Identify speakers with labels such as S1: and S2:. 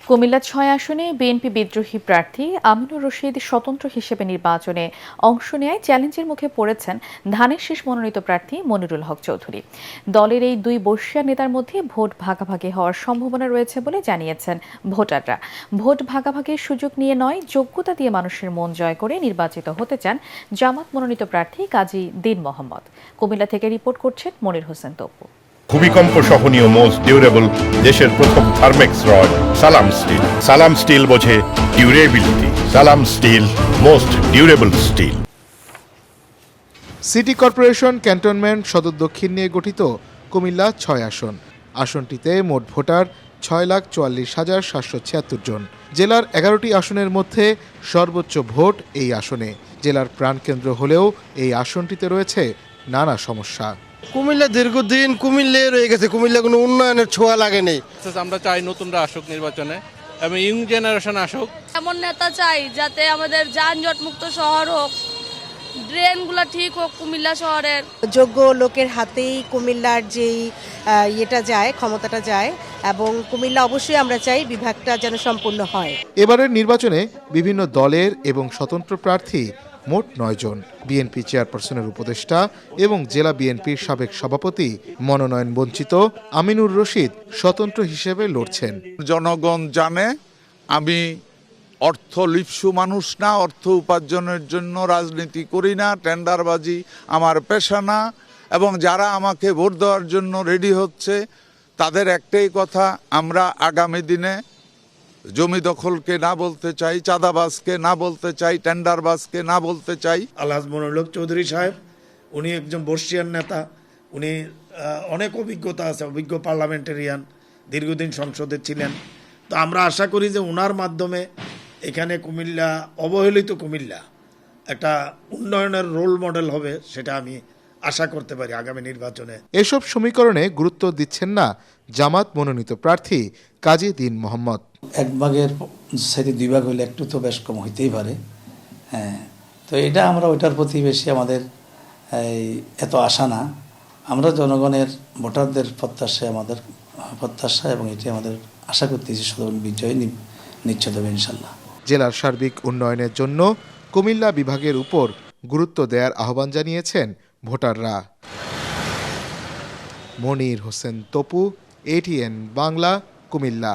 S1: কুমিল্লা ৬ আসনে বিএনপি বিদ্রোহী প্রার্থী আমিনুর রশিদ স্বতন্ত্র হিসেবে নির্বাচনে অংশ নেয় চ্যালেঞ্জের মুখে পড়েছেন ধানের শীষ মনোনীত প্রার্থী মনিরুল হক চৌধুরী। দলের এই দুই বর্ষিয়ান নেতার মধ্যে ভোট ভাগাভাগি হওয়ার সম্ভাবনা রয়েছে বলে জানিয়েছেন ভোটাররা। ভোট ভাগাভাগির সুযোগ নিয়ে নয়, যোগ্যতা দিয়ে মানুষের মন জয় করে নির্বাচিত হতে চান জামাত মনোনীত প্রার্থী কাজী দীন মোহাম্মদ। কুমিল্লা থেকে রিপোর্ট করছেন মনির হোসেন তপু।
S2: ভূমিকম্প সহনীয় মোস্ট ডিউরেবল দেশের প্রথম Thermex rod Salam steel. Salam steel বোঝে durability. Salam steel, most durable steel.
S3: City corporation cantonment সদর দক্ষিণ নিয়ে গঠিত কুমিল্লা ৬ আসন। আসনটিতে মোট ভোটার ৬,৪৪,৭৭৬ জন। জেলার ১১টি আসনের মধ্যে সর্বোচ্চ ভোট এই আসনে। জেলার প্রাণকেন্দ্র হলেও এই আসনটিতে রয়েছে নানা সমস্যা।
S4: কুমিল্লা দীর্ঘদিন কুমিল্লা রয়ে গেছে, কুমিল্লা কোনো উন্নয়নের ছোঁয়া লাগেনি।
S5: আমরা চাই নতুনরা আসুক নির্বাচনে এবং ইয়ং জেনারেশন আসুক।
S6: এমন নেতা চাই যাতে আমাদের যানজট মুক্ত শহর হোক, ড্রেনগুলো ঠিক হোক কুমিল্লা শহরের।
S7: যোগ্য লোকের হাতেই কুমিল্লার যেই ইয়েটা যায়, ক্ষমতাটা যায়, এবং কুমিল্লা অবশ্যই আমরা চাই বিভাগটা যেন সম্পূর্ণ হয়।
S3: এবারের নির্বাচনে বিভিন্ন দলের এবং স্বতন্ত্র প্রার্থী মোট ৯ জন। বিএনপি চেয়ারপারসনের উপদেষ্টা এবং জেলা বিএনপির সাবেক সভাপতি মনোনয়ন বঞ্চিত আমিনুর রশিদ স্বতন্ত্র হিসেবে লড়ছেন।
S8: জনগণ জানে আমি অর্থলিপ্সু মানুষ না, অর্থ উপার্জনের জন্য রাজনীতি করি না, টেন্ডারবাজি আমার পেশা না। এবং যারা আমাকে ভোট দেওয়ার জন্য রেডি হচ্ছে তাদের একটাই কথা, আমরা আগামী দিনে জমি দখলকে না বলতে চাই, চাঁদাবাজকে না বলতে চাই, টেন্ডারবাজকে না বলতে চাই।
S9: আলহাজ মনিরুল হক চৌধুরী সাহেব, উনি একজন বর্ষিয়ান নেতা, উনি অনেক অভিজ্ঞতা আছে, অভিজ্ঞ পার্লামেন্টারিয়ান, দীর্ঘদিন সংসদে ছিলেন। তো আমরা আশা করি যে ওনার মাধ্যমে এখানে কুমিল্লা, অবহেলিত কুমিল্লা একটা উন্নয়নের রোল মডেল হবে, সেটা আমি আশা করতে পারি আগামী নির্বাচনে।
S3: এসব সমীকরণে গুরুত্ব দিচ্ছেন না জামাত মনোনীত প্রার্থী কাজী দীন মোহাম্মদ।
S10: এক ভাগের সাথে দুই ভাগ হলে একটু তো বেশ কম হইতেই পারে। হ্যাঁ, তো এটা আমরা ওইটার প্রতি বেশি আমাদের এত আশা না। আমরা জনগণের ভোটারদের আমাদের প্রত্যাশা, এবং এটি আমাদের আশা করতেছি বিজয় নিশ্চিত হবে ইনশাল্লাহ।
S3: জেলার সার্বিক উন্নয়নের জন্য কুমিল্লা বিভাগের উপর গুরুত্ব দেওয়ার আহ্বান জানিয়েছেন ভোটাররা। মনির হোসেন তপু, ATN বাংলা, কুমিল্লা।